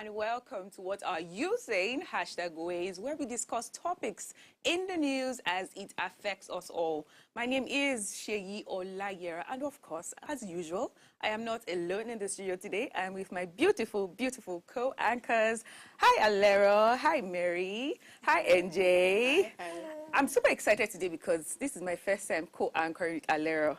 and welcome to What Are You Saying? #Ways, where we discuss topics in the news as it affects us all. My name is Sheyi Olayera, and of course, as usual, I am not alone in the studio today. I am with my beautiful, beautiful co-anchors. Hi, Alero. Hi, Mary. Hi, NJ. Hi. I'm super excited today because this is my first time co-anchoring with Alero.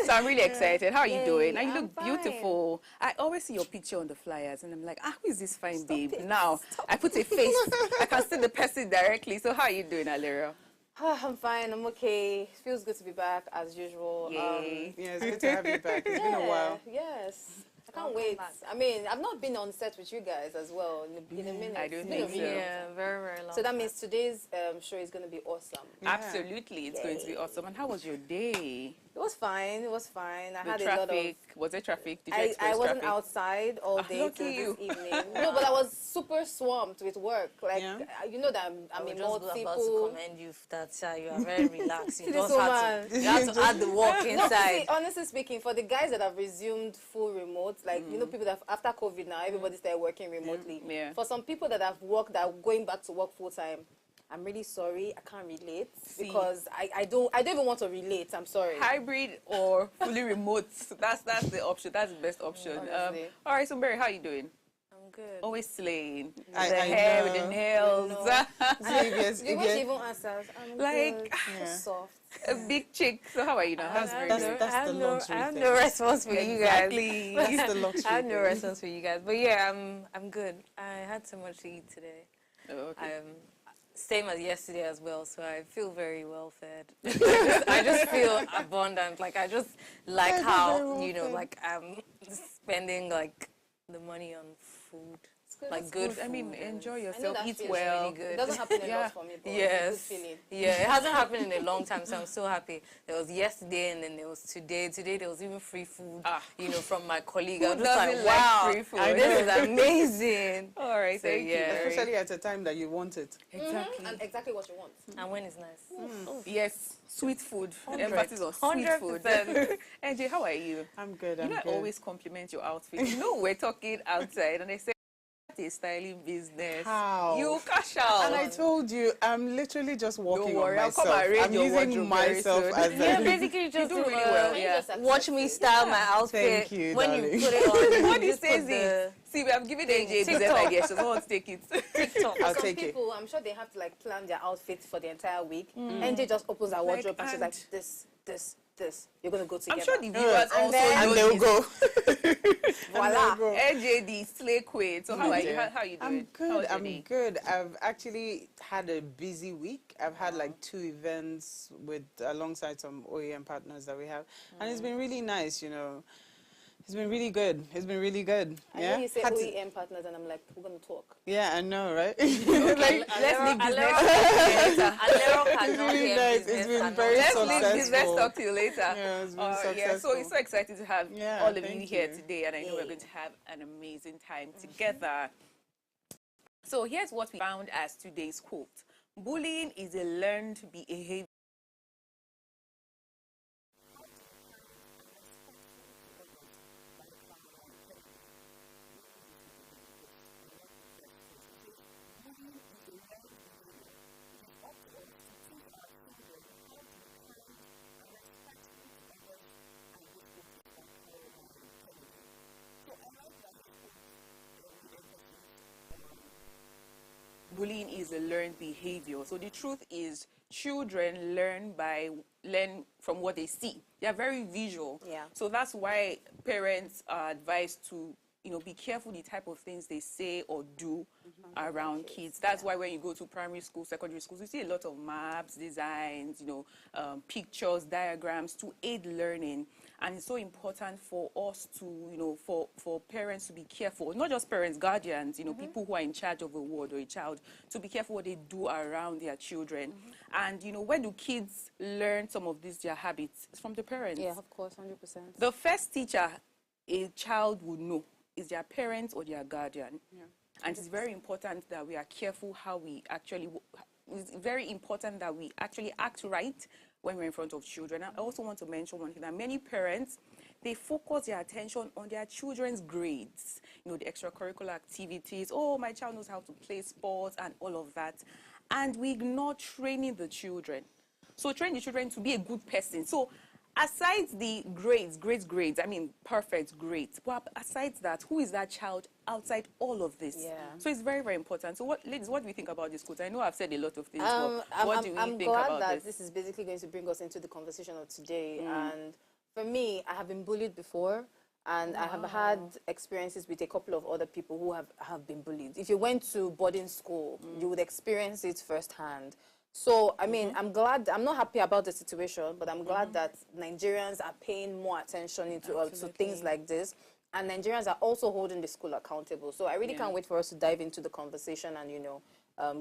So I'm really excited. How are you doing? And you look beautiful. I always see your picture on the flyers and I'm like, who is this fine babe? Now, I put a face. I can see the person directly. So how are you doing, Alera? I'm fine. I'm okay. It feels good to be back as usual. Yay. Yeah, it's good to have you back. It's been a while. Yes. I can't wait. I mean, I've not been on set with you guys as well in a minute. I don't think so. Yeah, very, very long. So that means today's show is going to be awesome. Yeah. Absolutely. It's going to be awesome. And how was your day? It was fine. It was fine. I had traffic, a lot of... Was there traffic? Did you I wasn't traffic? outside all day till you. this evening. No, but I was super swamped with work. Like, you know that I'm in about to multiple... commend you that you are very relaxed. You this just had to, you have to add the work No, inside. see, honestly speaking, for the guys that have resumed full remote, like, you know, people that after COVID now, everybody started working remotely. Yeah. For some people that have worked, that are going back to work full time, I'm really sorry. I can't relate because I don't even want to relate. I'm sorry. Hybrid or fully remote. That's the option. That's the best option. All right, so Mary, how are you doing? I'm good. Always slaying. I The hair with the know. nails. The way she even answers, I'm Like, good. So soft. A big chick. So how are you now? How's Mary doing? That's the luxury I have thing. no response for you guys. Exactly. That's the luxury I have no thing. response for you guys. But yeah, I'm good. I had so much to eat today. Oh, okay. Same as yesterday as well, so I feel very well fed. I just feel abundant. Like I just like Yeah, how very well fed. like I'm spending like the money on food, good. like That's good. I mean, food. enjoy I know yourself, that eat feels well. really good. It doesn't happen a Yeah. lot for me, but Yes. it's a good feeling. Yeah, it hasn't happened in a long time, so I'm so happy. There was yesterday, and then there was today. Today there was even free food, from my colleague. I was just doesn't like, like wow, free food? this is amazing. All right, So, thank you. yeah. Mary. Especially at a time that you want it. Exactly. And exactly what you want. And when it's nice. Yes, sweet food. 100. Emphasis on sweet 100%. food. NJ, how are you? I'm good. You I'm know, I good. always compliment your outfit. You know, we're talking outside, and they say, "What a styling business." How? You cash out. And I told you, I'm literally just working worry, on I'll come myself. and raid I'm your using wardrobe very myself soon. as Yeah, a... basically just do really well. Can you Yeah. just accept watch me it? style my outfit. Thank you, when darling. you put it on, What he you just says put the is, see, we have given NJ a business TikTok. idea. She doesn't want to take it. TikTok. I'll Some take it. people, I'm sure they have to like plan their outfits for the entire week. And they just opens her wardrobe and she's like, this. You're gonna go together. I'm sure the viewers also And know they'll this. go. Voila. go. NJ, the slay queen. So how are you? How are you doing? I'm How good. was your I'm day? good. I've actually had a busy week. I've had like 2 events alongside some OEM partners that we have, and it's been really nice. You know, it's been really good. It's been really good. I Yeah. know you say Had to- OEM partners and I'm like, we're gonna talk. Yeah, I know, right? Let's leave business Alero It's cannot really hear nice. business It's been and very Let's all. leave business successful. talk till later. Yeah, it's been Yeah, so successful. it's so exciting to have Yeah, all of you thank here you. today, and I know we're going to have an amazing time together. So here's what we found as today's quote: "Bullying is a learned behavior." Bullying is a learned behavior. So the truth is, children learn from what they see. They are very visual. Yeah. So that's why parents are advised to, be careful the type of things they say or do around kids. That's why when you go to primary school, secondary schools, you see a lot of maps, designs, pictures, diagrams to aid learning. And it's so important for us to, for parents to be careful, not just parents, guardians, people who are in charge of a ward or a child, to be careful what they do around their children. And, when do kids learn some of their habits? It's from the parents. Yeah, of course, 100%. The first teacher a child would know is their parent or their guardian. Yeah. And it's very important that we are careful how we actually, it's very important that we actually act right when we're in front of children. I also want to mention one thing, that many parents, they focus their attention on their children's grades, you know, the extracurricular activities. Oh, my child knows how to play sports and all of that. And we ignore training the children. So train the children to be a good person. So aside the grades, I mean, perfect grades. But aside that, who is that child outside all of this? Yeah. So it's very, very important. So ladies, what do we think about this quote? I know I've said a lot of things, but what do we think glad about that this? this is basically going to bring us into the conversation of today. And for me, I have been bullied before. And I have had experiences with a couple of other people who have been bullied. If you went to boarding school, you would experience it firsthand. So, I mean, I'm not happy about the situation, but I'm glad that Nigerians are paying more attention to things like this. And Nigerians are also holding the school accountable. So I really can't wait for us to dive into the conversation and, you know,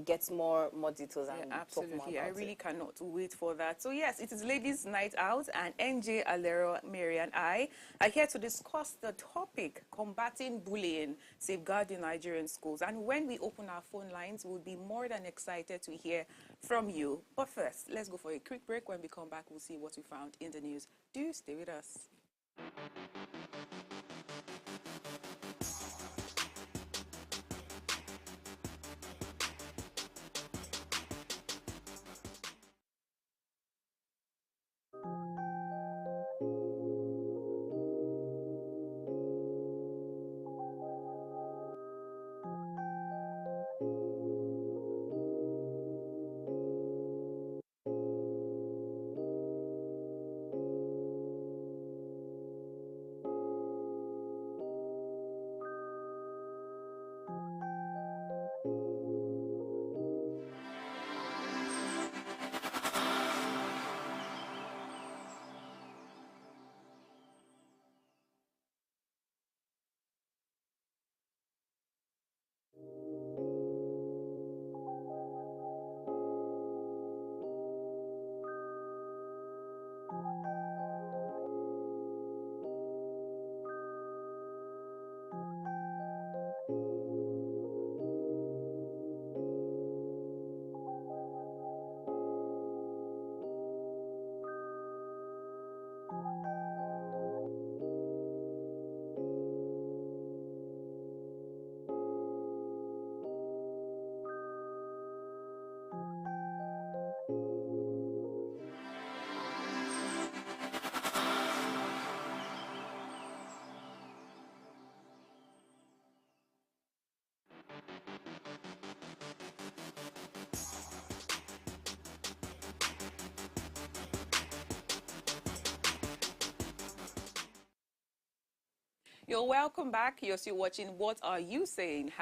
get more details and talk more about it. I really cannot wait for that. So yes, it is Ladies' Night Out, and NJ, Alero, Mary, and I are here to discuss the topic, combating bullying, safeguarding Nigerian schools. And when we open our phone lines, we'll be more than excited to hear from you. But first, let's go for a quick break. When we come back, we'll see what we found in the news. Do stay with us. You're welcome back. You're still watching What Are You Saying?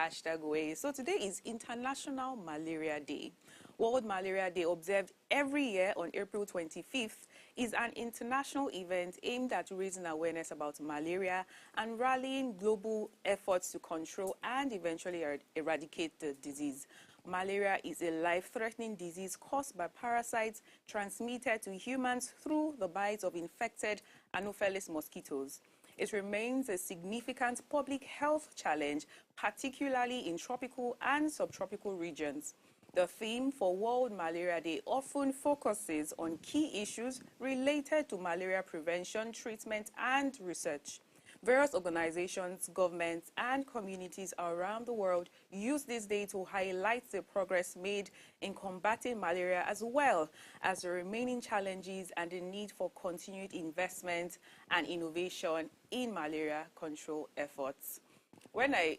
#way. So today is International Malaria Day. World Malaria Day, observed every year on April 25th, is an international event aimed at raising awareness about malaria and rallying global efforts to control and eventually eradicate the disease. Malaria is a life-threatening disease caused by parasites transmitted to humans through the bites of infected Anopheles mosquitoes. It remains a significant public health challenge, particularly in tropical and subtropical regions. The theme for World Malaria Day often focuses on key issues related to malaria prevention, treatment, and research. Various organizations, governments, and communities around the world use this day to highlight the progress made in combating malaria, as well as the remaining challenges and the need for continued investment and innovation in malaria control efforts. When I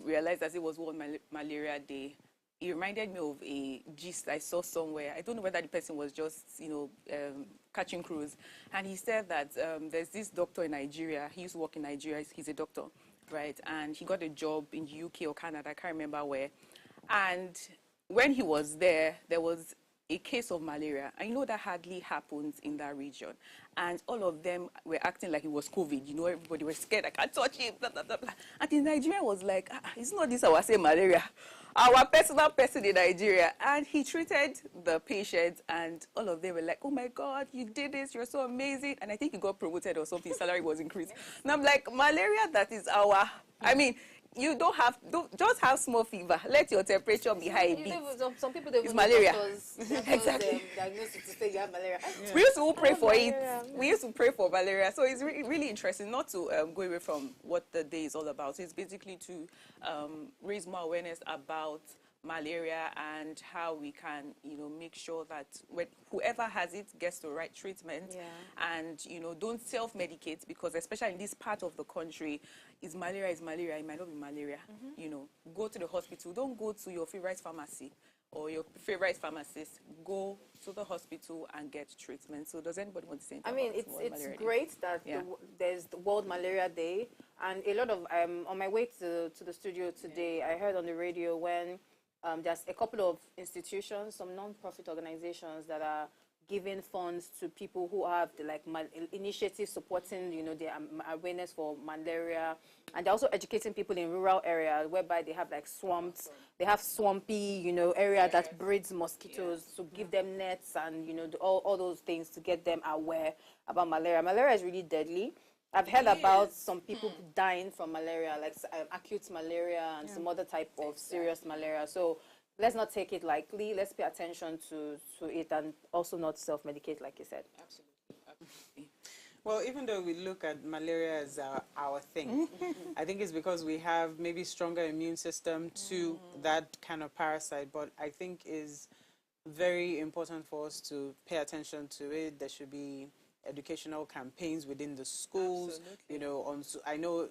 realized that it was World Malaria Day, it reminded me of a gist I saw somewhere. I don't know whether the person was just, catching cruise. And he said that there's this doctor in Nigeria. He used to work in Nigeria. He's a doctor, right? And he got a job in the UK or Canada. I can't remember where. And when he was there, there was a case of malaria. I know that hardly happens in that region. And all of them were acting like it was COVID. You know, everybody was scared. I can't touch it, blah, blah, blah, blah. And the Nigerian was like, it's not this our same malaria. Our personal person in Nigeria. And he treated the patient, and all of them were like, oh my God, you did this, you're so amazing. And I think he got promoted or something, his salary was increased. And I'm like, malaria, that is our, you don't just have small fever. Let your temperature be high a bit. Some people don't It's even malaria. Exactly. Diagnosed to say you have malaria. Yeah. We used to pray for malaria. it. We used to pray for malaria. So it's really interesting not to go away from what the day is all about. So it's basically to raise more awareness about malaria and how we can, make sure that whoever has it gets the right treatment. Yeah. And, don't self-medicate, because especially in this part of the country, is malaria, it might not be malaria. Go to the hospital. Don't go to your favorite pharmacy or your favorite pharmacist. Go to the hospital and get treatment. So does anybody want to say anything about World it's Malaria Day? great that Yeah. there's the World Malaria Day, and a lot of on my way to the studio today, I heard on the radio when there's a couple of institutions, some non-profit organizations that are giving funds to people who have the initiatives supporting the awareness for malaria, and they're also educating people in rural areas whereby they have swamps, they have swampy area that breeds mosquitoes, to give them nets and all those things to get them aware about malaria. Malaria is really deadly. I've heard about some people dying from malaria, like acute malaria and some other type of serious malaria. So let's not take it lightly. Let's pay attention to it, and also not self-medicate, like you said. Absolutely. Well, even though we look at malaria as our thing, I think it's because we have maybe stronger immune system to that kind of parasite. But I think is very important for us to pay attention to it. There should be educational campaigns within the schools. Absolutely. I know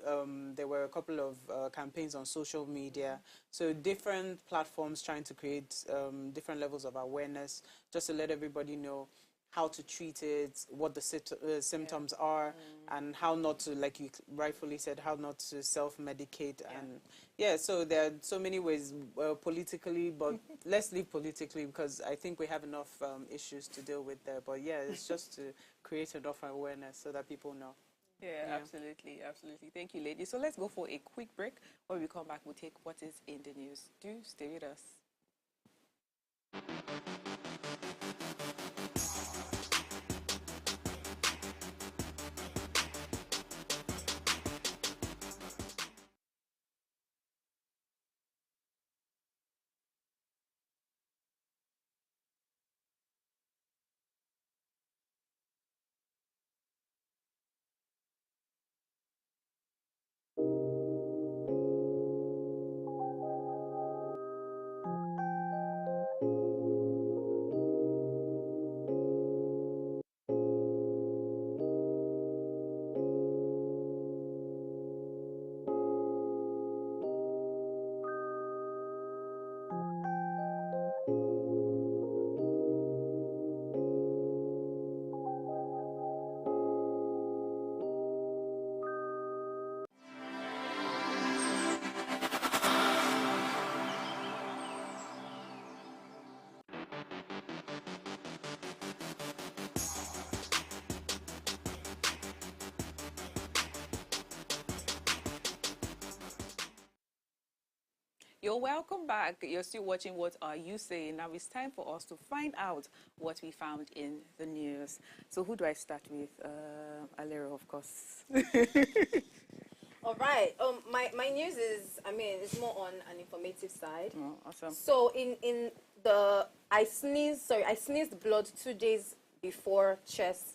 there were a couple of campaigns on social media, so different platforms trying to create different levels of awareness, just to let everybody know how to treat it, what the symptoms are, and how not to, like you rightfully said, how not to self-medicate. And so there are so many ways politically, but let's leave politically, because I think we have enough issues to deal with there. But it's just to create enough awareness so that people know. Yeah, absolutely. Thank you, ladies. So let's go for a quick break. When we come back, we'll take what is in the news. Do stay with us. You're welcome back. You're still watching What Are You Saying? Now it's time for us to find out what we found in the news. So who do I start with? Alera, of course. All right. My news is, it's more on an informative side. Oh, awesome. So I sneezed blood 2 days before chess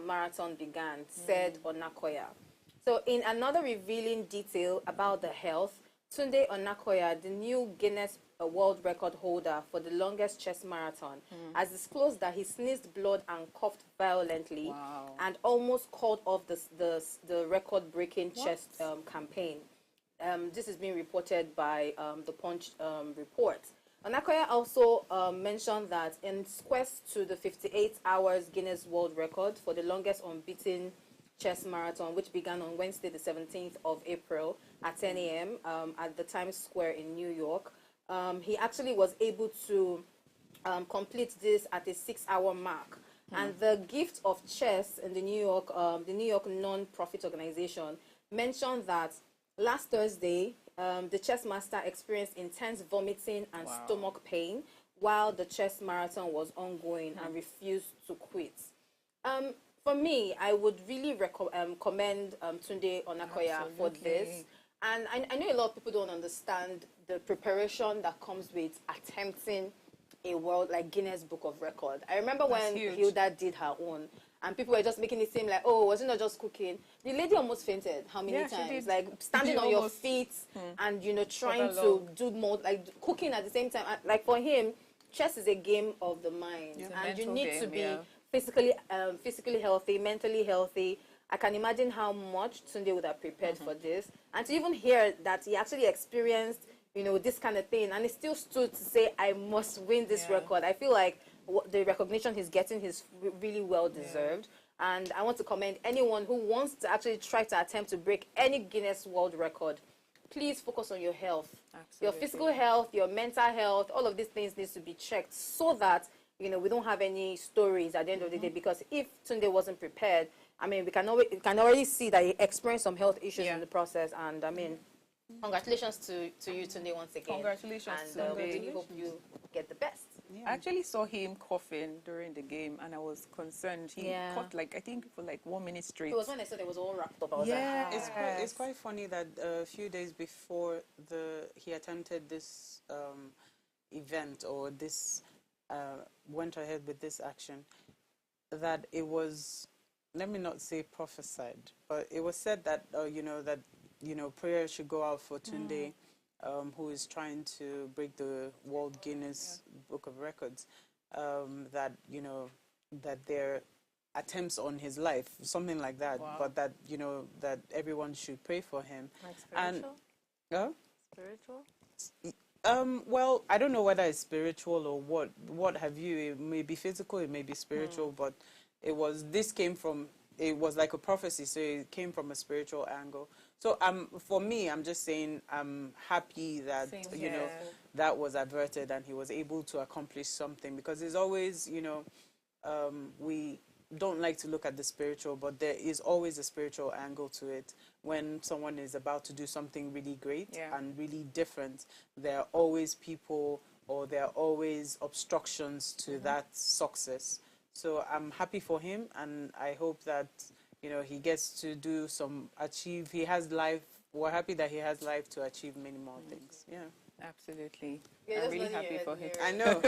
marathon began, said Onakoya. So in another revealing detail about the health, Tunde Onakoya, the new Guinness World Record holder for the longest chess marathon, has disclosed that he sneezed blood and coughed violently and almost called off the record-breaking chess campaign. This is being reported by the Punch report. Onakoya also mentioned that in its quest to the 58 hours Guinness World Record for the longest unbeaten chess marathon, which began on Wednesday, the 17th of April at 10 a.m. At the Times Square in New York. He actually was able to complete this at a 6-hour mark. And the Gift of Chess in the New York non-profit organization mentioned that last Thursday, the chess master experienced intense vomiting and stomach pain while the chess marathon was ongoing and refused to quit. For me, I would really commend Tunde Onakoya for this. And I know a lot of people don't understand the preparation that comes with attempting a world like Guinness Book of Record. I remember when huge. Hilda did her own, and people were just making it seem like, oh, was it not just cooking? The lady almost fainted. How many Yeah, she times? did. Like standing She on your almost- feet and, you know, trying that to long. do more, like cooking at the same time. Like for him, chess is a game of the mind, It's a and you mental need to game, be yeah. physically healthy, mentally healthy. I can imagine how much Tunde would have prepared for this, and to even hear that he actually experienced, you know, this kind of thing, and he still stood to say, "I must win this Yeah. record." I feel like the recognition he's getting is really well deserved. And I want to commend anyone who wants to actually try to attempt to break any Guinness World Record. Please focus on your health, your Absolutely. physical health, your mental health. All of these things needs to be checked so that, you know, we don't have any stories at the end of the day. Because if Tunde wasn't prepared, I mean, we can already see that he experienced some health issues Yeah. in the process. And I mean, congratulations to you, Tunde, once again. Congratulations, And we Tunde. really hope you get the best. I actually saw him coughing during the game, and I was concerned. He Yeah. coughed like, I think, for like 1 minute straight. It was when I said it was all wrapped up. I was Yeah. like, It's quite funny that a few days before he attempted this event, or this went ahead with this action, that it was, let me not say prophesied, but it was said that prayer should go out for Tunde, who is trying to break the World Guinness Book of Records, that their attempts on his life, something like that, Wow. but that that everyone should pray for him. Like And spiritual? Spiritual? well, I don't know whether it's spiritual or what have you. It may be physical, it may be spiritual, but it was like a prophecy, so it came from a spiritual angle. So for me, I'm just saying I'm happy that Same you know here. that was averted and he was able to accomplish something, because there's always we don't like to look at the spiritual, but there is always a spiritual angle to it. When someone is about to do something really great Yeah. and really different, there are always people, or there are always obstructions to that success. So I'm happy for him, and I hope that he gets to achieve. He has life. We're happy that he has life to achieve many more things. Yeah, Absolutely. You're I'm just really nodding happy your for head, him. Mary. I know.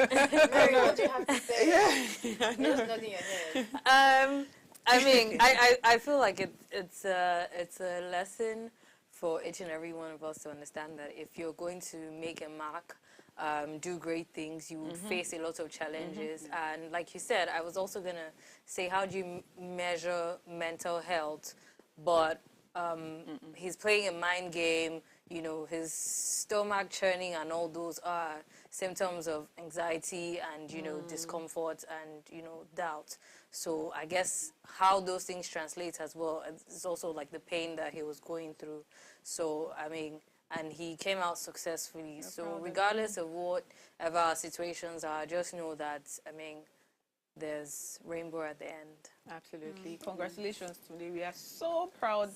Mary, what do you have to say? You're just nodding your head. I mean, I feel like it's a lesson for each and every one of us to understand that if you're going to make a mark, do great things, you will face a lot of challenges. And like you said, I was also going to say, how do you measure mental health? But he's playing a mind game, his stomach churning and all those are symptoms of anxiety and, discomfort and, doubt. So I guess how those things translate as well is also like the pain that he was going through. So, I mean, and he came out successfully. So regardless of whatever our situations are, just know that, I mean, there's rainbow at the end. Absolutely. Congratulations, Tunde. We are so proud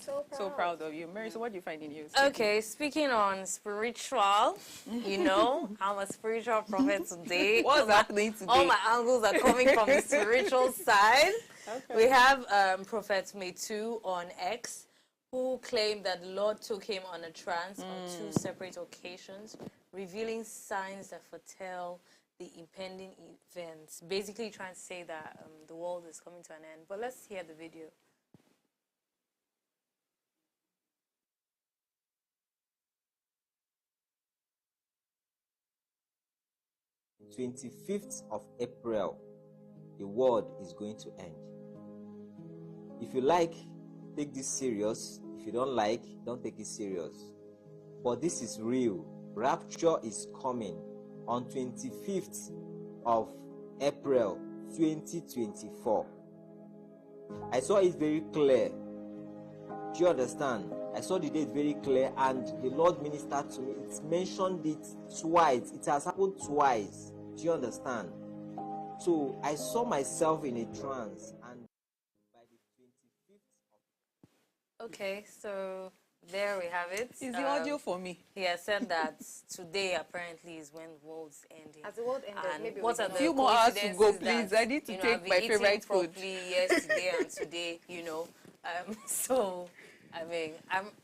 of you. Mary, so what do you find in you? Okay, speaking on spiritual, I'm a spiritual prophet today. What's happening today? All my angles are coming from the spiritual side. Okay. We have Prophet Metu on X, who claimed that the Lord took him on a trance on 2 separate occasions, revealing signs that foretell the impending events. Basically trying to say that the world is coming to an end. But let's hear the video. On 25th of April, the world is going to end. If you like, take this serious. If you don't like, don't take it serious. But this is real. Rapture is coming on 25th of April 2024. I saw it very clear. Do you understand? I saw the date very clear, and the Lord ministered to me. It's mentioned it twice. It has happened twice. Do you understand? So I saw myself in a trance, and by the 25th of Okay, so there we have it. Is the audio for me? He has said that today apparently is when the world's ending. As the world ended, And maybe what we are can the Few more hours to go, coincidences please. I need to I've take been my eating favorite food. properly yesterday and today, so I mean,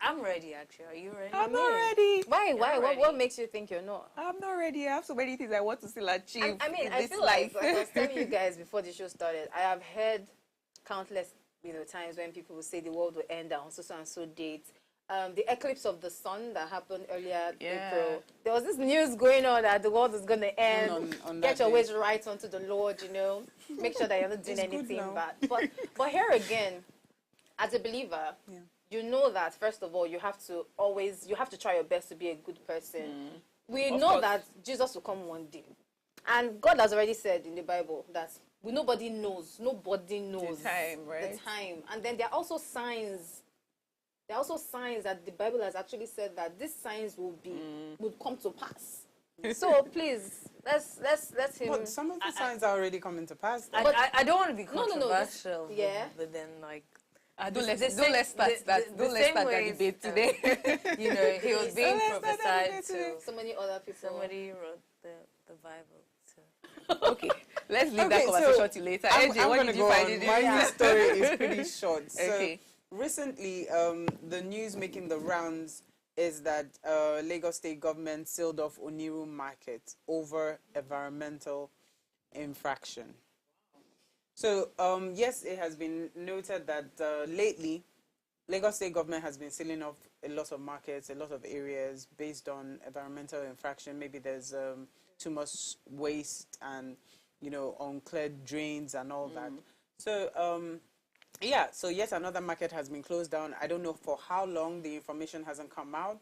I'm ready actually. Are you ready? I'm not ready. Why? ready. What makes you think you're not? I'm not ready. I have so many things I want to still achieve I mean, in I this feel life. like I was telling you guys before the show started, I have heard countless, times when people will say the world will end on so and so date. The eclipse of the sun that happened earlier April. There was this news going on that the world is going to end. on Get that your day. ways right onto the Lord, Make sure that you're not doing It's good anything now. bad. But here again, as a believer, you know that first of all you have to try your best to be a good person. We Of know course. that Jesus will come one day, and God has already said in the Bible that nobody knows The time, right? the time. And then there are also signs. There are also signs that the Bible has actually said that these signs would come to pass. So please, let's him. But some of the signs are already coming to pass. though. I don't want to be No, controversial. yeah. But then like. Don't let's the start same- that. the Don't let's same start that ways, debate today. He was being Let's start that prophesied debate today. to. So many other people. Somebody wrote the Bible. So. Okay, let's leave that Okay, conversation so till later. I'm AJ, what gonna did you go find on. in the My news? news story is pretty short. So Okay. recently, the news making the rounds is that Lagos State government sealed off Oniru Market over environmental infraction. So yes, it has been noted that lately, Lagos State government has been sealing off a lot of markets, a lot of areas based on environmental infraction. Maybe there's too much waste and uncleared drains and all that. So yeah, so yet another market has been closed down. I don't know for how long. The information hasn't come out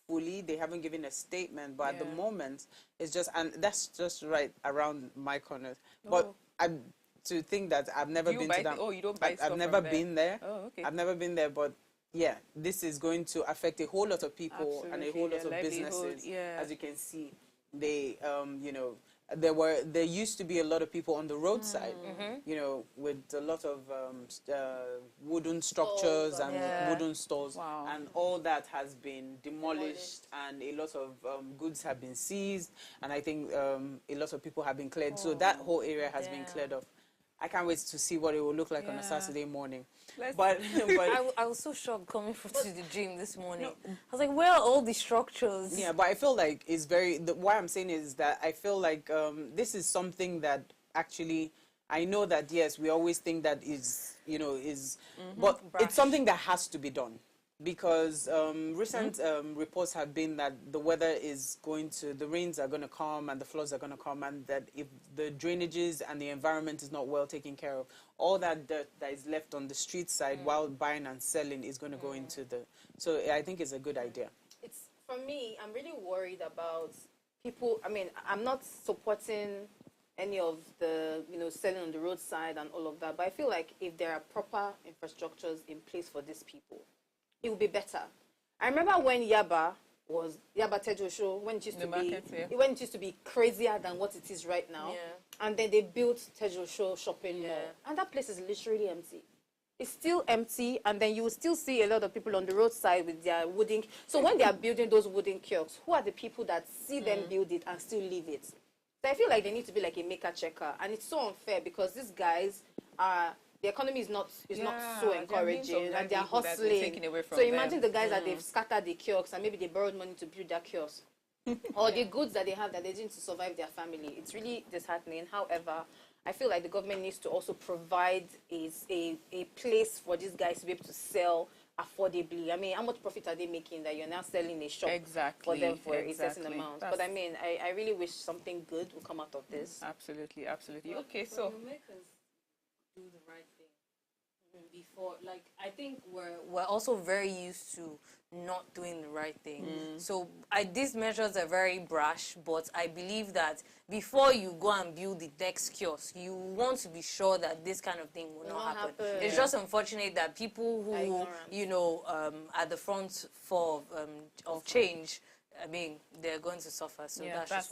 fully. They haven't given a statement, but at the moment, it's just, and that's just right around my corner. But to think that I've never You been buy to that. you don't buy I've stuff never from there. been there. Oh, okay. I've never been there, but yeah, this is going to affect a whole lot of people and a Absolutely, whole lot their of livelihood, businesses. yeah. As you can see, they there used to be a lot of people on the roadside, with a lot of wooden structures and wooden stalls, Wow. and all that has been demolished, and a lot of goods have been seized, and I think a lot of people have been cleared. So that whole area has been cleared off. I can't wait to see what it will look like on a Saturday morning. But I was so shocked coming to the gym this morning. I was like, where are all the structures? yeah, but I feel like it's why I'm saying is that I feel like this is something that actually, I know that yes, we always think that but it's something that has to be done. Because recent reports have been that the rains are going to come and the floods are going to come, and that if the drainages and the environment is not well taken care of, all that dirt that is left on the street side while buying and selling is going to go into so I think it's a good idea. For me, I'm really worried about people. I mean, I'm not supporting any of the, selling on the roadside and all of that, but I feel like if there are proper infrastructures in place for these people, it will be better. I remember when Yaba Tejo Show, when it used to be crazier than what it is right now. Yeah. And then they built Tejo Show shopping mall. And that place is literally empty. It's still empty, and then you will still see a lot of people on the roadside with their wooden. So when they are building those wooden kiosks, who are the people that see them build it and still leave it? So I feel like they need to be like a maker checker, and it's so unfair because these guys are. The economy is not so encouraging, and they're hustling. So imagine the guys that they've scattered the kiosks, and maybe they borrowed money to build their kiosks, or the goods that they have that they need to survive their family. It's really disheartening. However, I feel like the government needs to also provide a place for these guys to be able to sell affordably. I mean, how much profit are they making that you're now selling a shop for them for a certain amount? But I mean, I really wish something good will come out of this. Absolutely. Okay, so Do the right thing before, like, I think we're also very used to not doing the right thing. So these measures are very brash, but I believe that before you go and build the next kiosk, you want to be sure that this kind of thing will not happen. It's just unfortunate that people who at the front of change, I mean, they're going to suffer. So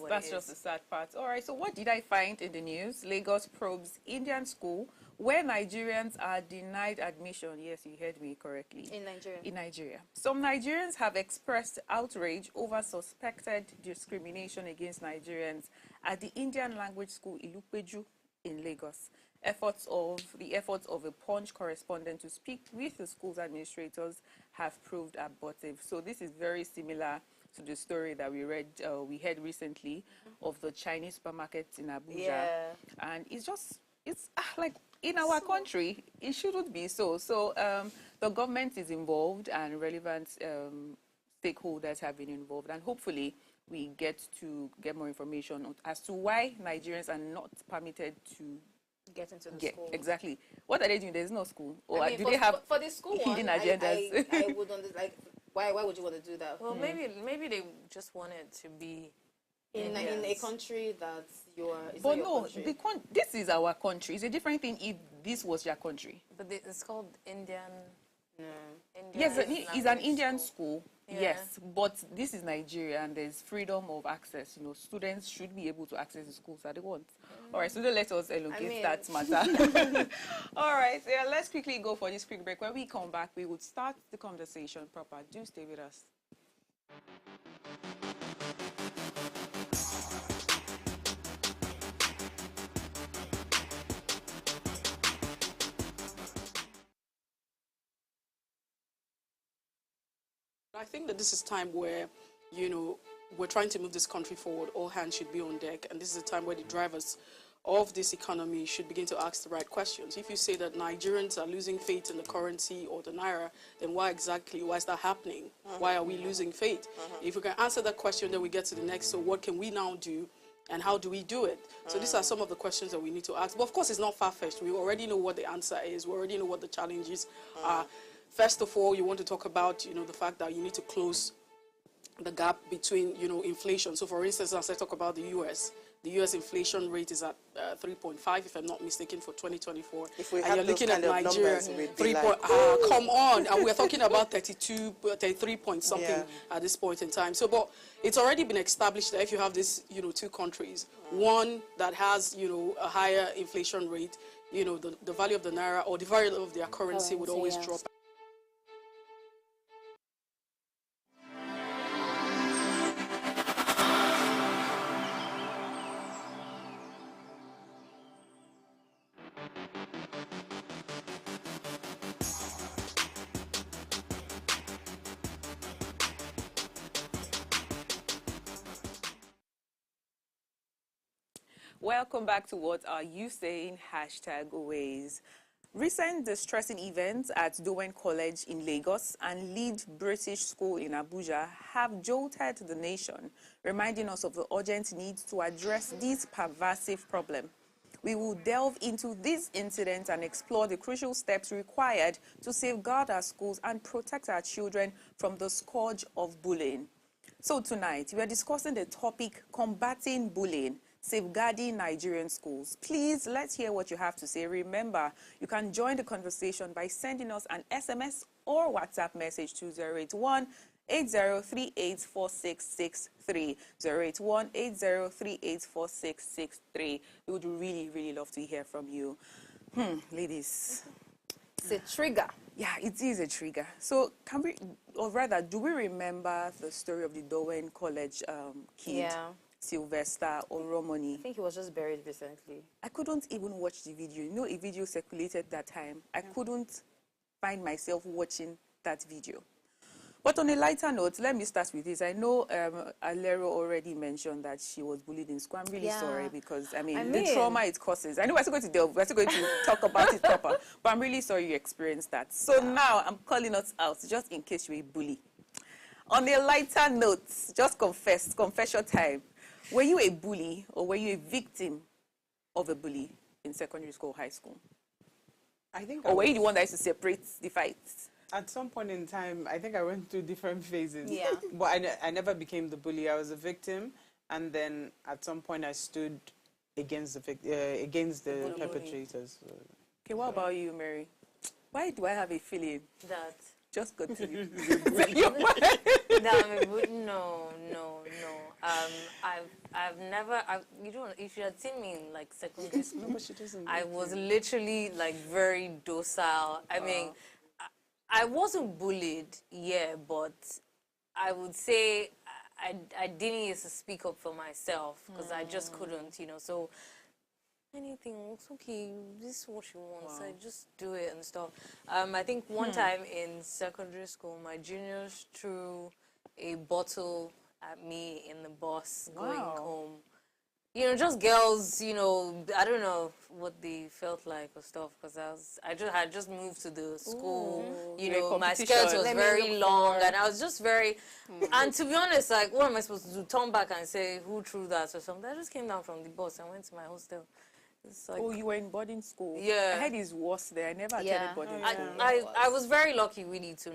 that's just the sad part. All right, so what did I find in the news? Lagos probes Indian school where Nigerians are denied admission. Yes, you heard me correctly. In Nigeria. Some Nigerians have expressed outrage over suspected discrimination against Nigerians at the Indian language school Ilupeju in Lagos. the efforts of a Punch correspondent to speak with the school's administrators have proved abortive. So this is very similar to the story that we heard recently of the Chinese supermarket in Abuja. Yeah. And it's like in our country, it shouldn't be so. So the government is involved and relevant stakeholders have been involved, and hopefully we get more information as to why Nigerians are not permitted to Get into the school. Exactly. What are they doing? There's no school. Or I mean, do they have for the school one, hidden agendas? I would like. Why would you want to do that? Well, maybe they just wanted to be in a country that's but no, this is our country. It's a different thing if this was your country. But it's called Indian. Yes, it's an Indian school. Yeah. Yes, but this is Nigeria and there's freedom of access. Students should be able to access the schools that they want. All right, so don't let us elongate that matter. All right, let's quickly go for this quick break. When we come back, we would start the conversation proper. Do stay with us. I think that this is time where, we're trying to move this country forward. All hands should be on deck. And this is a time where the drivers of this economy should begin to ask the right questions. If you say that Nigerians are losing faith in the currency or the naira, then why is that happening? Why are we losing faith? If we can answer that question, then we get to the next. So what can we now do? And how do we do it? So these are some of the questions that we need to ask. But of course, it's not far-fetched. We already know what the answer is. We already know what the challenges are. First of all, you want to talk about, the fact that you need to close the gap between, inflation. So, for instance, as I talk about the U.S., the U.S. inflation rate is at 3.5, if I'm not mistaken, for 2024. If we and have you're looking those at kind of Nigeria, numbers, we'd be 3 like, point, come on, and we're talking about 33 point something at this point in time. So, but it's already been established that if you have this, two countries, one that has, a higher inflation rate, the value of the naira or the value of their currency would always drop. Welcome back to What Are You Saying? #always. Recent distressing events at Dowen College in Lagos and Lead British School in Abuja have jolted the nation, reminding us of the urgent need to address this pervasive problem. We will delve into these incidents and explore the crucial steps required to safeguard our schools and protect our children from the scourge of bullying. So tonight, we are discussing the topic, combating bullying, safeguarding Nigerian schools. Please, let's hear what you have to say. Remember, you can join the conversation by sending us an SMS or WhatsApp message to 081-8038-4663. 081-8038-4663. We would really, really love to hear from you. Ladies. It's a trigger. Yeah, it is a trigger. So can we, or rather, do we remember the story of the Dowen College kid? Yeah. Sylvester Oromoni. I think he was just buried recently. I couldn't even watch the video. A video circulated that time. I couldn't find myself watching that video. But on a lighter note, let me start with this. I know Alero already mentioned that she was bullied in school. I'm really sorry because, the trauma it causes. I know we're still going to talk about it proper, but I'm really sorry you experienced that. So now I'm calling us out just in case you're a bully. On a lighter note, just confession time. Were you a bully or were you a victim of a bully in secondary school or high school? I think. Or were you the one that used to separate the fights? At some point in time, I think I went through different phases. Yeah. But I never became the bully. I was a victim, and then at some point I stood against the perpetrators. Okay, what about you, Mary? Why do I have a feeling That just continue? no. I've never. If you had seen me in like secondary school, No, but she doesn't. I was literally like very docile. I wasn't bullied, but I would say I didn't used to speak up for myself because I just couldn't, So anything, it's okay. This is what she wants. I just do it and stuff. I think one time in secondary school, my juniors threw a bottle at me in the bus going home. You know, just girls, you know, I don't know what they felt like or stuff, because I had just moved to the school. You know, my skirt was very long, and I was just very, and to be honest, like, what am I supposed to do? Turn back and say who threw that or something? I just came down from the bus and went to my hostel. Like, oh, you were in boarding school. Yeah. I heard it's worse there. I never attended boarding school. I was very lucky, really, to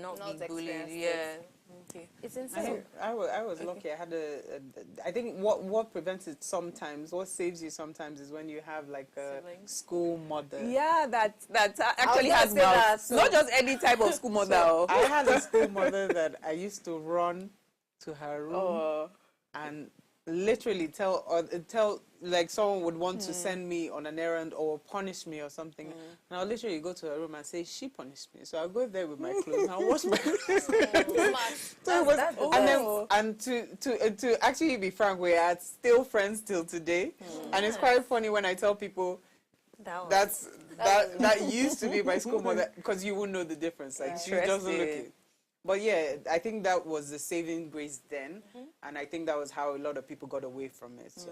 not be bullied. Yeah. Okay. It's insane. I was lucky. I had I think what prevents it sometimes, what saves you sometimes, is when you have like a school mother. Yeah, that actually has gonna say mouth. that, so- Not just any type of school mother. So I had a school mother that I used to run to her room and literally tell like someone would want to send me on an errand or punish me or something, and I'll literally go to her room and say she punished me. So I'll go there with my clothes and I'll wash my clothes. And to actually be frank, we are still friends till today, and it's quite funny when I tell people that used to be my school mother, because you wouldn't know the difference. Like she doesn't look it. But yeah, I think that was the saving grace then, and I think that was how a lot of people got away from it. So.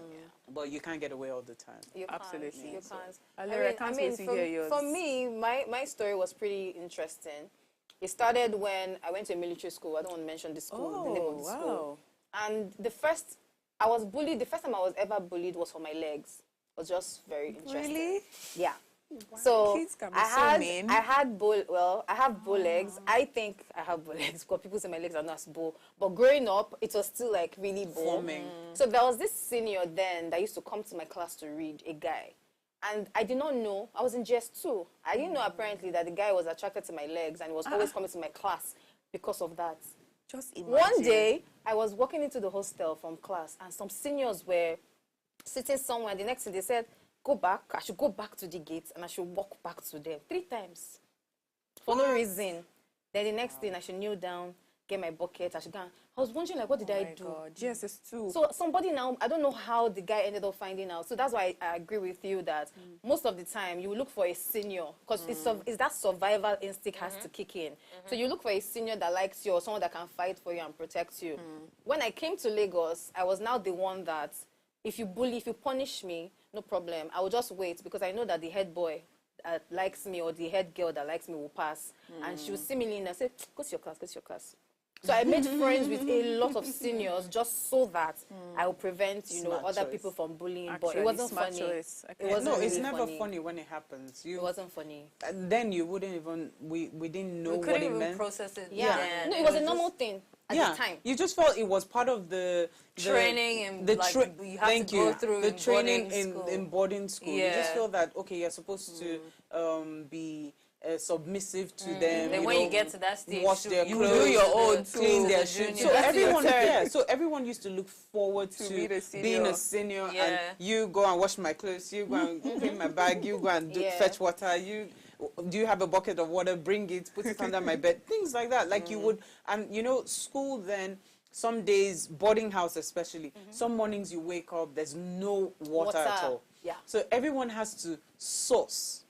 But you can't get away all the time. You can't. Absolutely. You can't. I mean, for me, my story was pretty interesting. It started when I went to a military school. I don't want to mention the school, the name of the school. And the first time I was ever bullied was for my legs. It was just very interesting. Really? Yeah. So Kids can be I have bow legs. I think I have bow legs because people say my legs are not as bow. But growing up, it was still like really bow. So there was this senior then that used to come to my class to read, a guy. And I did not know, I was in GS2. I didn't know apparently that the guy was attracted to my legs and was always coming to my class because of that. Just imagine. One day, I was walking into the hostel from class and some seniors were sitting somewhere. The next thing they said, go back, I should go back to the gate and I should walk back to them 3 times for no reason. Then the next thing I should kneel down, get my bucket, I should go. I was wondering, like, what did I do? God. GSS2. So somebody now, I don't know how the guy ended up finding out. So that's why I agree with you that most of the time you look for a senior because it's that survival instinct has to kick in. So you look for a senior that likes you or someone that can fight for you and protect you. When I came to Lagos, I was now the one that if you punish me, no problem. I will just wait because I know that the head boy that likes me or the head girl that likes me will pass. And she will see me and say, go to your class, go to your class. So I made friends with a lot of seniors just so that I will prevent, other people from bullying. Actually, but it wasn't smart funny. choice. It wasn't It's really never funny when it happens. It wasn't funny. And then you wouldn't even, we didn't know We what couldn't it even meant. process it. Yeah. then. No, it was a normal thing at the time. You just felt it was part of the training and you have thank to you. go through The in training boarding school. in boarding school. You Yeah. just feel that, okay, you're supposed to be submissive to them. Then when you get to that stage, wash their you clothes, do your own clean too. their The shoes. junior. So That's everyone, so everyone used to look forward to be the senior. being a senior. Yeah. And you go and wash my clothes. You go and clean my bag. You go and fetch water. Do you have a bucket of water? Bring it. Put it under my bed. Things like that. Like you would, and school then. Some days, boarding house especially, some mornings you wake up, there's no water at all. Yeah. So everyone has to source.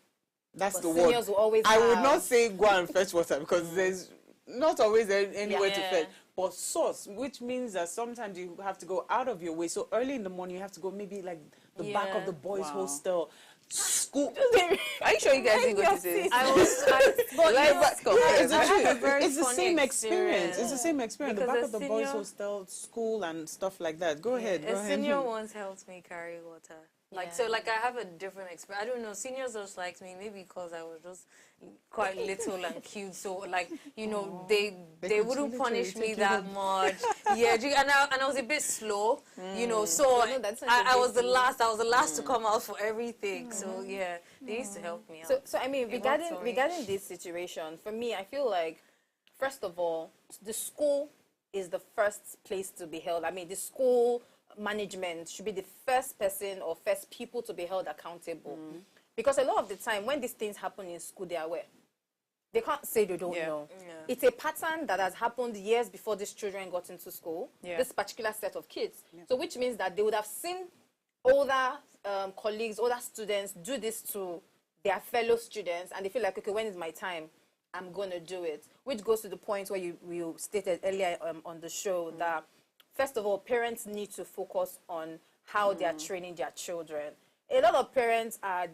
That's But the seniors word. will always I would have- not say go and fetch water because there's not always anywhere to Yeah. fetch. But source, which means that sometimes you have to go out of your way. So early in the morning, you have to go maybe like the back of the boys' hostel. School. Are you sure you guys didn't go to this? It's the same experience. It's the same experience. The Because back a of the boys' senior- hostel, school, and stuff like that. Go ahead. Go A ahead. senior once helped me carry water. I have a different experience. I don't know, seniors just liked me, maybe because I was just quite little and cute. So, they could wouldn't literally punish me take you that home. much. And I was a bit slow, so No, that's such a I big was the deal. last. I was the last to come out for everything. So, yeah, they used to help me out. So I mean, It worked for me. regarding this situation, for me, I feel like, first of all, the school is the first place to be held. I mean, the school management should be the first person or first people to be held accountable. Because a lot of the time, when these things happen in school, they are aware. They can't say they don't know. Yeah. It's a pattern that has happened years before these children got into school, this particular set of kids. So which means that they would have seen older colleagues, older students do this to their fellow students, and they feel like, okay, when is my time? I'm going to do it. Which goes to the point where you stated earlier on the show that, first of all, parents need to focus on how they are training their children. A lot of parents are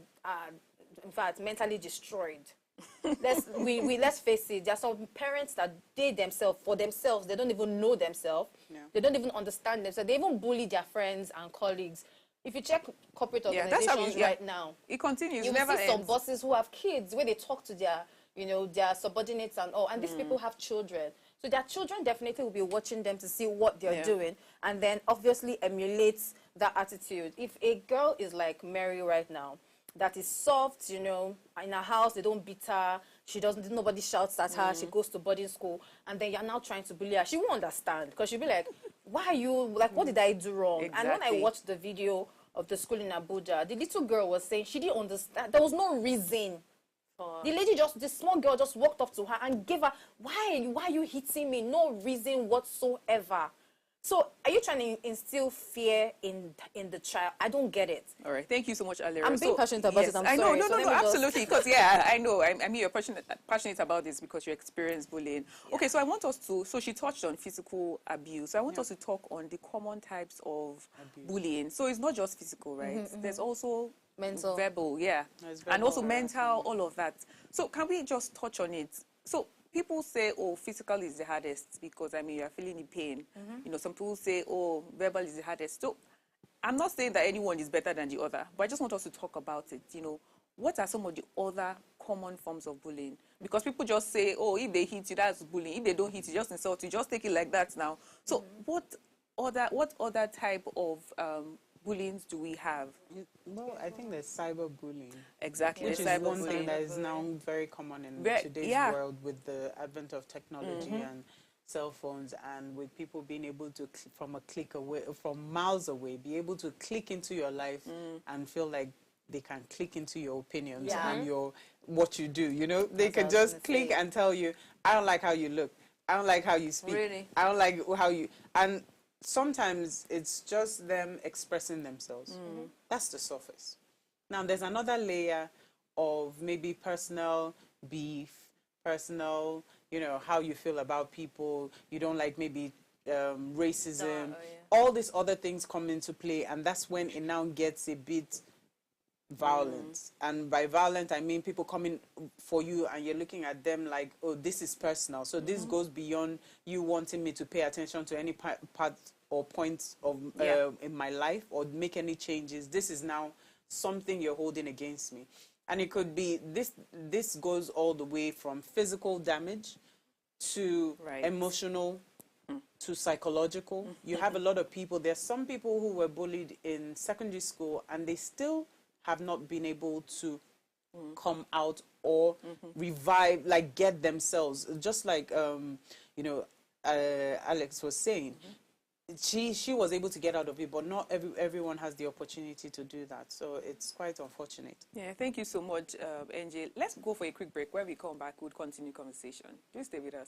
in fact, mentally destroyed. Let's face it, there are some parents that they themselves, for themselves, they don't even know themselves. Yeah. They don't even understand themselves. They even bully their friends and colleagues. If you check corporate organizations right now, it continues. You never will see ends. some bosses who have kids where they talk to their, their subordinates and all. And these people have children. So their children definitely will be watching them to see what they're doing, and then obviously emulates that attitude. If a girl is like Mary right now, that is soft, in her house, they don't beat her, nobody shouts at her, she goes to boarding school, and then you're now trying to bully her, she won't understand, because she'll be like, why are you, like, what did I do wrong? Exactly. And when I watched the video of the school in Abuja, the little girl was saying she didn't understand, there was no reason. The small girl just walked up to her and gave her, why are you hitting me? No reason whatsoever. So are you trying to instill fear in the child? I don't get it. All right. Thank you so much, Alera. I'm being passionate about it. I'm I know. sorry. No, So no, absolutely. Because, I know. I mean, you're passionate about this because you experienced bullying. Yeah. Okay, so I want us to, so she touched on physical abuse. So I want us to talk on the common types of bullying. So it's not just physical, right? There's also mental, verbal, and also mental, all of that. So can we just touch on it? So people say, oh, physical is the hardest because, I mean, you're feeling the pain. Some people say, oh, verbal is the hardest. So I'm not saying that anyone is better than the other, but I just want us to talk about it. What are some of the other common forms of bullying? Because people just say, oh, if they hit you, that's bullying. If they don't hit you, just insult you. Just take it like that now. So what other type of bullying do we have? Well, I think there's cyberbullying. Exactly. Which is one thing that is now very common in today's world with the advent of technology and cell phones, and with people being able to, from a click away, from miles away, be able to click into your life and feel like they can click into your opinions and what you do. They can just click and tell you, I don't like how you look. I don't like how you speak. Really? I don't like how you... And sometimes it's just them expressing themselves. That's the surface. Now, there's another layer of maybe personal beef, personal, how you feel about people. You don't like maybe racism. All these other things come into play, and that's when it now gets a bit violent. And by violent, I mean people coming for you and you're looking at them like, oh, this is personal. So this goes beyond you wanting me to pay attention to any part or point of in my life or make any changes. This is now something you're holding against me. And it could be this goes all the way from physical damage to emotional to psychological. You have a lot of people. There's some people who were bullied in secondary school and they still have not been able to come out or revive, like get themselves. Just like, Alex was saying, she was able to get out of it, but not everyone has the opportunity to do that. So it's quite unfortunate. Yeah, thank you so much, NJ. Let's go for a quick break. When we come back, we'll continue conversation. Do stay with us.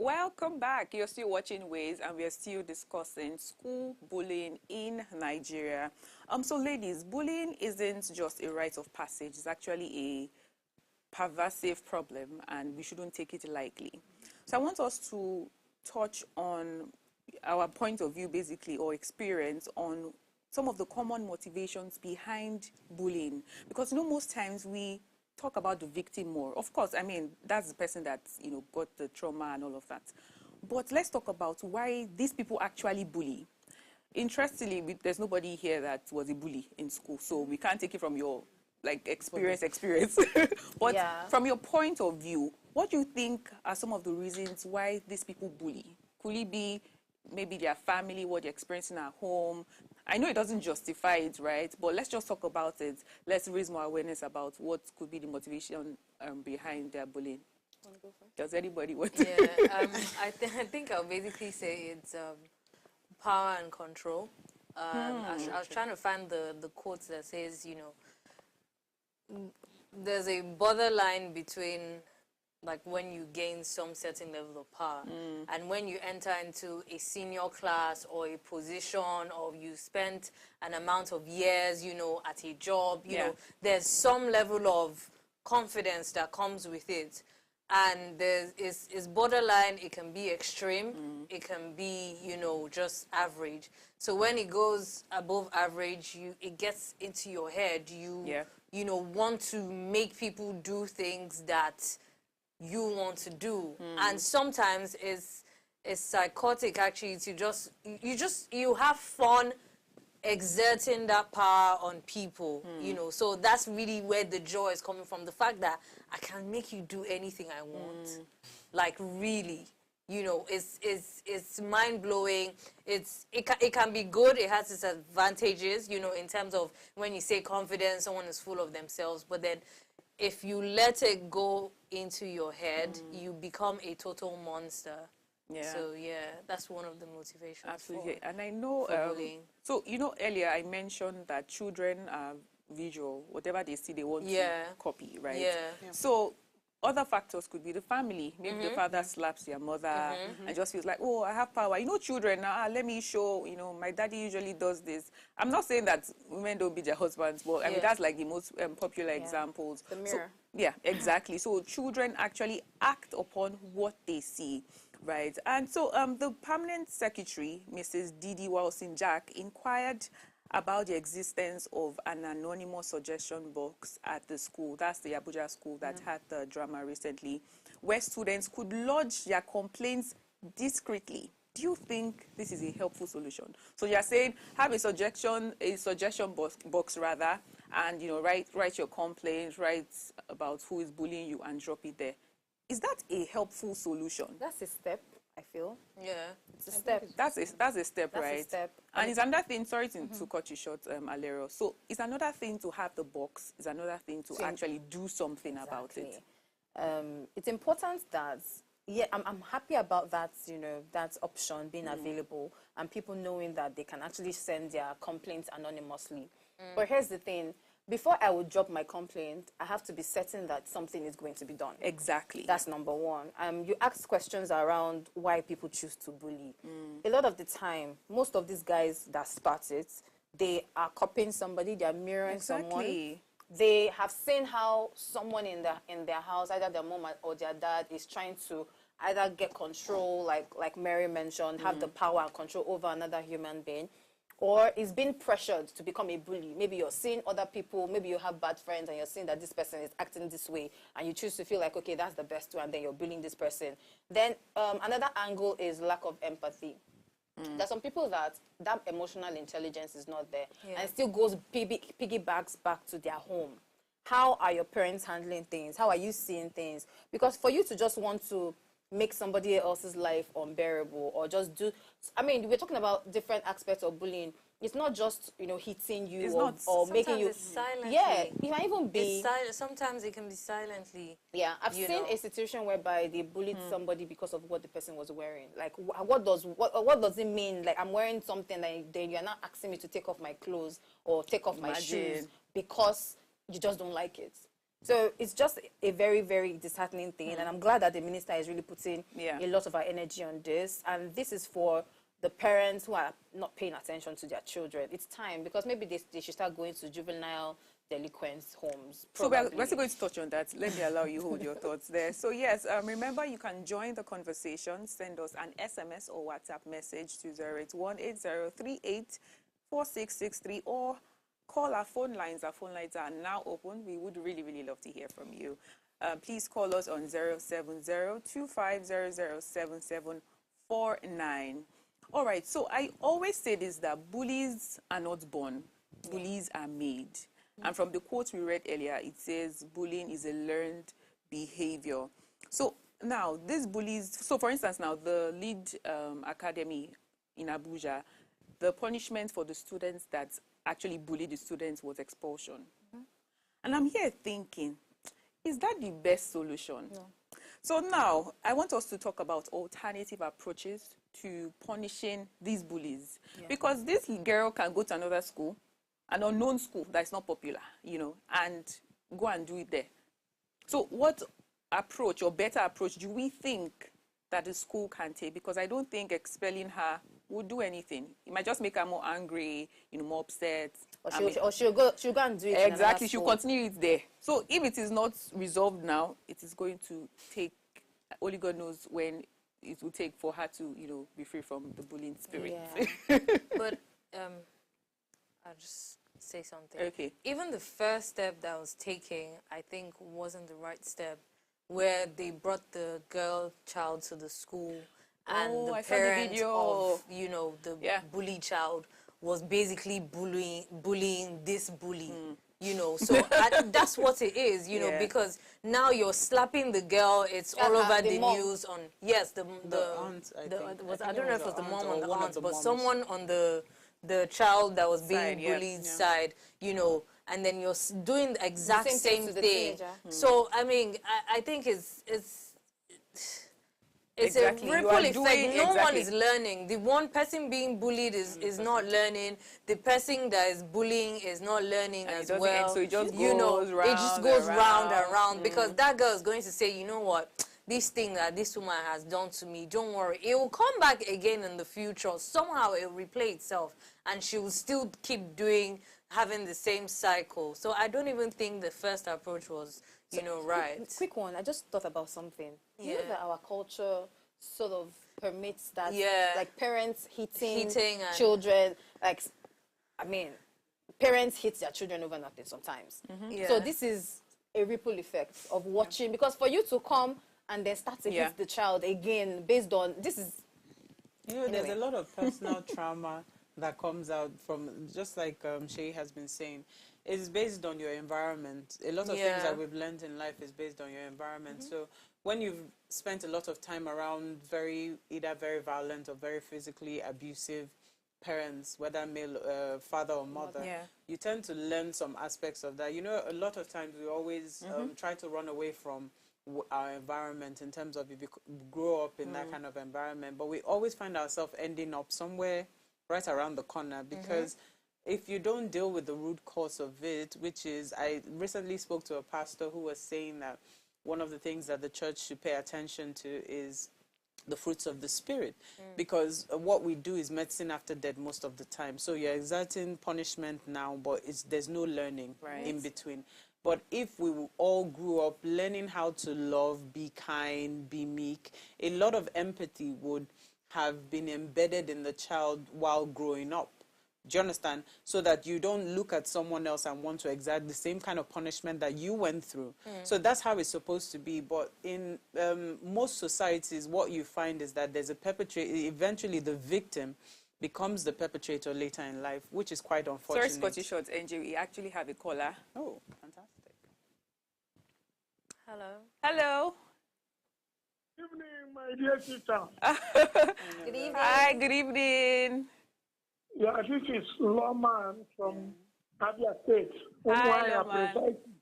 Welcome back. You're still watching Ways, and we are still discussing school bullying in Nigeria. So ladies, bullying isn't just a rite of passage. It's actually a pervasive problem, and we shouldn't take it lightly. So I want us to touch on our point of view, basically, or experience on some of the common motivations behind bullying. Because, most times we talk about the victim more. Of course, I mean, that's the person that, got the trauma and all of that. But let's talk about why these people actually bully. Interestingly, there's nobody here that was a bully in school, so we can't take it from your experience. But from your point of view, what do you think are some of the reasons why these people bully? Could it be maybe their family, what they're experiencing at home? I know it doesn't justify it, right? But let's just talk about it. Let's raise more awareness about what could be the motivation behind their bullying. Does anybody want to? Yeah, I think I'll basically say it's power and control. I was trying to find the quote that says, there's a borderline between like when you gain some certain level of power and when you enter into a senior class or a position or you spent an amount of years, at a job, there's some level of confidence that comes with it. And it's borderline. It can be extreme. It can be, just average. So when it goes above average, it gets into your head. You want to make people do things that you want to do. And sometimes it's psychotic actually to you have fun exerting that power on people, so that's really where the joy is coming from. The fact that I can make you do anything I want, like really, it's mind-blowing. It can be good. It has its advantages, in terms of when you say confidence, someone is full of themselves, but then if you let it go into your head, you become a total monster. Yeah. So that's one of the motivations. Absolutely. And I know, so earlier I mentioned that children are visual. Whatever they see, they want to copy, right? Yeah. So other factors could be the family. Maybe the father slaps their mother and just feels like, oh, I have power. Children, let me show, my daddy usually does this. I'm not saying that women don't beat their husbands, but I mean, that's like the most popular examples. The mirror. So, exactly. So children actually act upon what they see. Right. And so the permanent secretary, Mrs. Didi Walsin-Jack, inquired about the existence of an anonymous suggestion box at the school. That's the Abuja school that had the drama recently, where students could lodge their complaints discreetly. Do you think this is a helpful solution? So you're saying have a suggestion box rather, and write your complaints, write about who is bullying you, and drop it there. Is that a helpful solution? That's a step, I feel. Yeah. It's a step. That's a step, That's right? a step. And it's another thing, sorry to cut you short, Alero. So it's another thing to have the box. It's another thing to actually do something about it. It's important that, I'm happy about that, that option being available and people knowing that they can actually send their complaints anonymously. But here's the thing. Before I would drop my complaint, I have to be certain that something is going to be done. Exactly. That's number one. You ask questions around why people choose to bully. A lot of the time, most of these guys that start it, they are copying somebody, they are mirroring someone. They have seen how someone in their house, either their mom or their dad, is trying to either get control, like Mary mentioned, have the power and control over another human being, or is being pressured to become a bully. Maybe you're seeing other people, maybe you have bad friends and you're seeing that this person is acting this way and you choose to feel like, okay, that's the best way, and then you're bullying this person. Then another angle is lack of empathy. There's some people that emotional intelligence is not there and still goes piggybacks back to their home. How are your parents handling things? How are you seeing things? Because for you to just want to make somebody else's life unbearable or just do, we're talking about different aspects of bullying. It's not just, hitting you or making you. Silently. Yeah, it might even be. Sometimes it can be silently. Yeah, I've seen a situation whereby they bullied somebody because of what the person was wearing. Like, what does it mean? Like, I'm wearing something, then you're not asking me to take off my clothes or take off my shoes because you just don't like it. So it's just a very, very disheartening thing. And I'm glad that the minister is really putting a lot of our energy on this. And this is for the parents who are not paying attention to their children. It's time, because maybe they should start going to juvenile delinquents' homes. Probably. So we're still going to touch on that. Let me allow you hold your thoughts there. So yes, remember you can join the conversation. Send us an SMS or WhatsApp message to 0818038 4663, or call our phone lines. Our phone lines are now open. We would really, really love to hear from you. Please call us on 070-2500-7749. All right, so I always say this, that bullies are not born, bullies are made. And from the quote we read earlier, it says bullying is a learned behavior. So now, these bullies, so for instance now, the lead academy in Abuja, the punishment for the students that actually bullied the students was expulsion. And I'm here thinking, is that the best solution? No. So now, I want us to talk about alternative approaches to punishing these bullies. Because this girl can go to another school, an unknown school that is not popular, and go and do it there. So what approach or better approach do we think that the school can take? Because I don't think expelling her would do anything. It might just make her more angry, more upset. Or she'll go and do it. Exactly, she'll continue it there. So if it is not resolved now, it is going to take, only God knows when it will take for her to, be free from the bullying spirit. Yeah. But I'll just say something. Okay. Even the first step that I was taking, I think, wasn't the right step, where they brought the girl child to the school, and Oh, the I saw the parent video. of, the Yeah. bully child was basically bullying this bully. So that's what it is, Yeah. because now you're slapping the girl. It's all over the the mom. news on, yes, the aunt, I think. I don't know if it was the mom or the one of aunt, the but moms. someone on the child that was being Side, yeah. bullied side, and then you're doing the exact same thing same to the thing. teenager. So I mean, I think it's Exactly. a You ripple are effect. doing- No one exactly. is learning. The one person being bullied is not learning. The person that is bullying is not learning And it as doesn't well. end, so it just You know, goes it just round goes and round and round. round, because that girl is going to say, you know what, this thing that this woman has done to me, don't worry, it will come back again in the future. Somehow it will replay itself, and she will still keep having the same cycle. So I don't even think the first approach was, right. Quick one. I just thought about something. You know Yeah. that our culture sort of permits that, Yeah. like parents hitting And- children. Like, I mean, parents hit their children over nothing sometimes. Yeah. So this is a ripple effect of watching, because for you to come and then start to Yeah. hit the child again based on this is There's Anyway. a lot of personal trauma that comes out from, just like Shay has been saying, it's based on your environment. A lot of things that we've learned in life is based on your environment. So when you've spent a lot of time around either very violent or very physically abusive parents, whether male, father or mother, Yeah. you tend to learn some aspects of that. A lot of times we always try to run away from our environment in terms of if you grow up in that kind of environment, but we always find ourselves ending up somewhere right around the corner, because if you don't deal with the root cause of it, which is, I recently spoke to a pastor who was saying that one of the things that the church should pay attention to is the fruits of the spirit, because what we do is medicine after death most of the time. So you're exerting punishment now, but there's no learning in between. But if we all grew up learning how to love, be kind, be meek, a lot of empathy would have been embedded in the child while growing up. Do you understand? So that you don't look at someone else and want to exact the same kind of punishment that you went through. So that's how it's supposed to be. But in most societies, what you find is that there's a perpetrator. Eventually, the victim becomes the perpetrator later in life, which is quite unfortunate. Sorry, Scotty Shorts, NJ, we actually have a caller. Oh, fantastic. Hello. Hello. Good evening, my dear sister. Good evening. Hi, good evening. Yeah, this is Loman from Abia State. Hi, Umuahia Loman. precisely.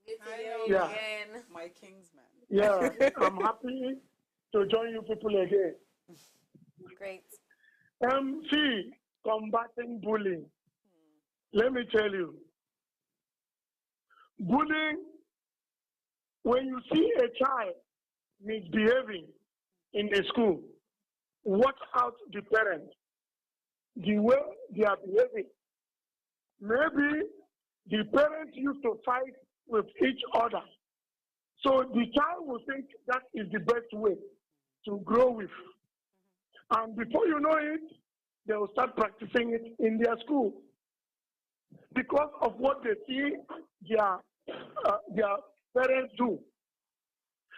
Good to hear you Yeah. again. My kingsman. Yeah, I'm happy to join you people again. great. MC, combating bullying. Let me tell you, bullying, when you see a child misbehaving in a school, watch out the parents, the way they are behaving. Maybe the parents used to fight with each other. So the child will think that is the best way to grow with. And before you know it, they will start practicing it in their school because of what they see their parents do.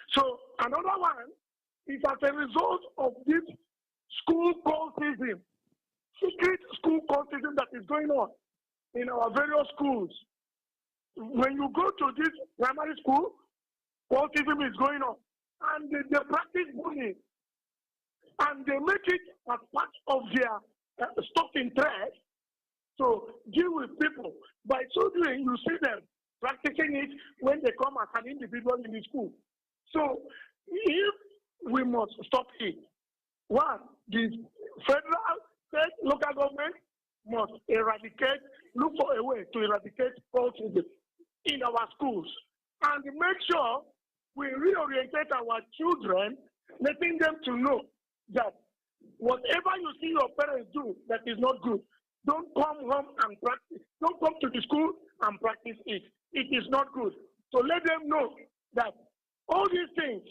So another one is as a result of this school cultism, secret school cultism that is going on in our various schools. When you go to this primary school, cultism is going on, and they practice bullying, and they make it as part of their stock in trade to deal with people. By so doing, you see them practicing it when they come as an individual in the school. So if we must stop it, one, the federal, state, local government must look for a way to eradicate cultism in our schools and make sure we reorientate our children, letting them to know that whatever you see your parents do that is not good, don't come home and practice. Don't come to the school and practice it. It is not good. So let them know that all these things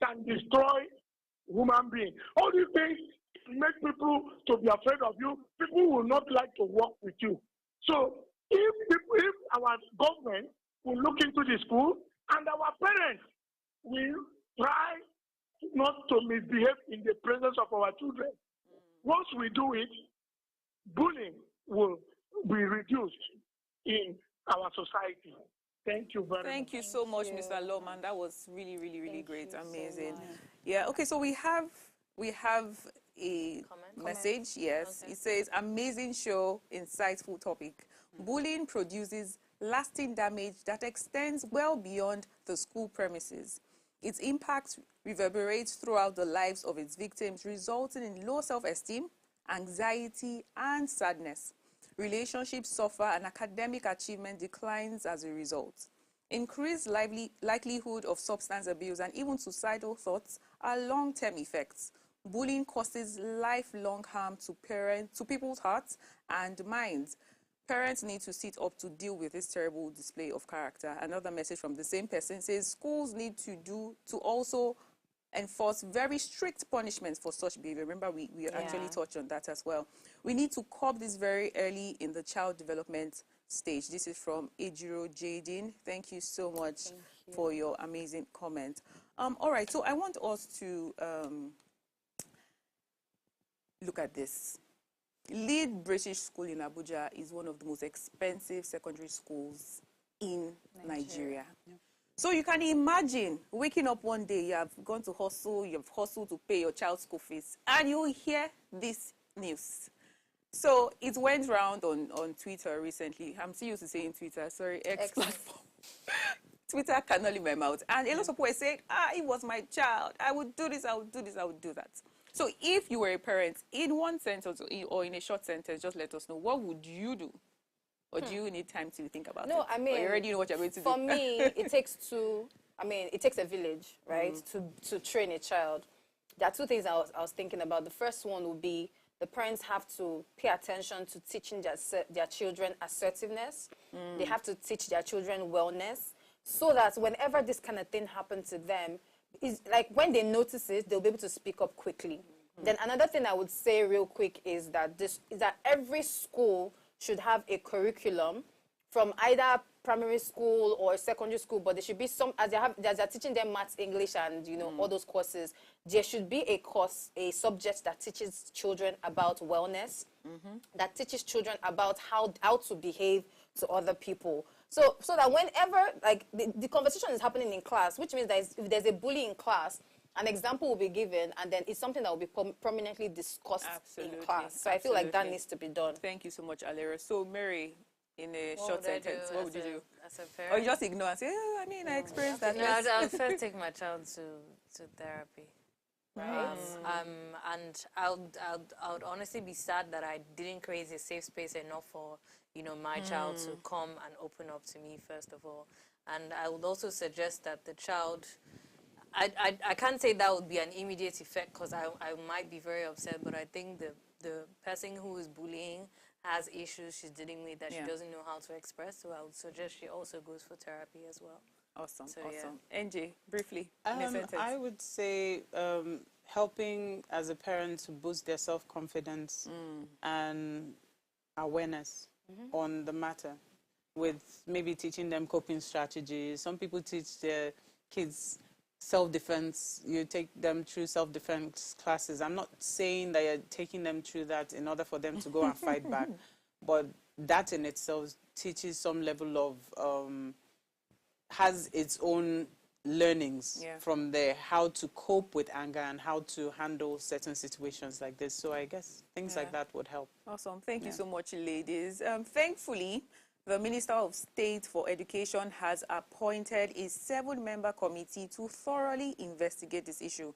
can destroy human beings. All these things make people to be afraid of you. People will not like to work with you. So if our government will look into the school and our parents will try not to misbehave in the presence of our children, once we do it, bullying will be reduced in our society. Thank you very much. Thank you so much, Mr. Lawman. That was really, really, really great. Amazing. Yeah, okay, so we have a message. Yes, okay. It says, amazing show, insightful topic. Bullying produces lasting damage that extends well beyond the school premises. Its impact reverberates throughout the lives of its victims, resulting in low self-esteem, anxiety, and sadness. Relationships suffer and academic achievement declines as a result. Increased likelihood of substance abuse and even suicidal thoughts are long-term effects. Bullying causes lifelong harm to people's hearts and minds. Parents need to sit up to deal with this terrible display of character. Another message from the same person says schools need to also enforce very strict punishments for such behavior. Remember, we actually touched on that as well. We need to curb this very early in the child development stage. This is from Ejiro Jadin. Thank you so much for your amazing comment. All right, so I want us to look at this. Lead British School in Abuja is one of the most expensive secondary schools in Nigeria. Yeah. So you can imagine waking up one day, you have gone to hustle, you've hustled to pay your child's school fees, and you hear this news. So it went round on Twitter recently. I'm still used to saying Twitter, sorry, X platform. Twitter cannot leave my mouth. And a lot of people were saying, it was my child. I would do this, I would do this, I would do that. So if you were a parent, in one sentence or in a short sentence, just let us know, what would you do? Or do you need time to think about it? No, I mean, or you already know what you're going to do? For me, it takes it takes a village, right, to train a child. There are two things I was thinking about. The first one would be the parents have to pay attention to teaching their children assertiveness. They have to teach their children wellness, so that whenever this kind of thing happens to them, is like when they notice it, they'll be able to speak up quickly. Then another thing I would say real quick is that every school should have a curriculum from either primary school or secondary school, but there should be some, as they're teaching them maths, English, and all those courses, there should be a subject that teaches children about wellness, that teaches children about how to behave to other people. So that whenever, like, the conversation is happening in class, which means that if there's a bully in class, an example will be given, and then it's something that will be prominently discussed in class. So I feel like that needs to be done. Thank you so much, Alera. So, Mary, in a short sentence, what would you do? As a parent? Or you just ignore and say, I experienced that. No, I'll first take my child to therapy. Right. And I would honestly be sad that I didn't create a safe space enough for my child to come and open up to me first of all. And I would also suggest that the child, I can't say that would be an immediate effect because I might be very upset, but I think the person who is bullying has issues she's dealing with that she doesn't know how to express. So I would suggest she also goes for therapy as well. Awesome, so, awesome. NJ, briefly, in a sentence. I would say helping as a parent to boost their self-confidence and awareness on the matter, with maybe teaching them coping strategies. Some people teach their kids self-defense. You take them through self-defense classes. I'm not saying that you're taking them through that in order for them to go and fight back, but that in itself teaches some level of, has its own learnings from there, how to cope with anger and how to handle certain situations like this. So I guess things like that would help. Awesome. Thank you so much, ladies. Thankfully, the Minister of State for Education has appointed a 7-member committee to thoroughly investigate this issue.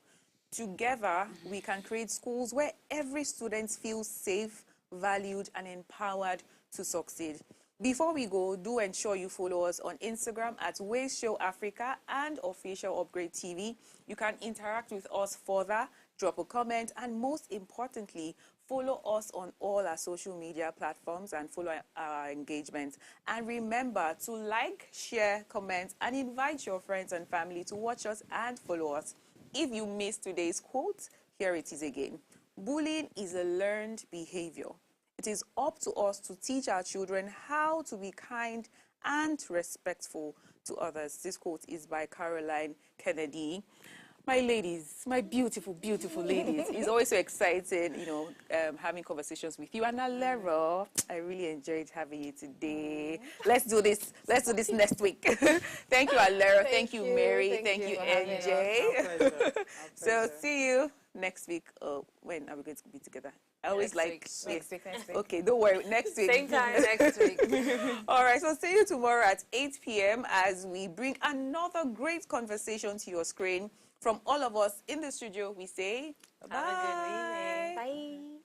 Together, we can create schools where every student feels safe, valued, and empowered to succeed. Before we go, do ensure you follow us on Instagram at Ways Show Africa and Official Upgrade TV. You can interact with us further, drop a comment, and most importantly, follow us on all our social media platforms and follow our engagement. And remember to like, share, comment, and invite your friends and family to watch us and follow us. If you missed today's quote, here it is again. Bullying is a learned behavior. It is up to us to teach our children how to be kind and respectful to others. This quote is by Caroline Kennedy. My ladies, my beautiful, beautiful ladies, it's always so exciting, having conversations with you. And Alero, I really enjoyed having you today. Let's do this. Let's do this next week. Thank you, Alero. Thank you, Mary. Thank you, NJ. So see you next week. When are we going to be together? I always Next Next week. Okay, don't worry. Next week. Same time next week. All right, so see you tomorrow at 8 p.m. as we bring another great conversation to your screen. From all of us in the studio, we say bye. Have a good evening. Bye.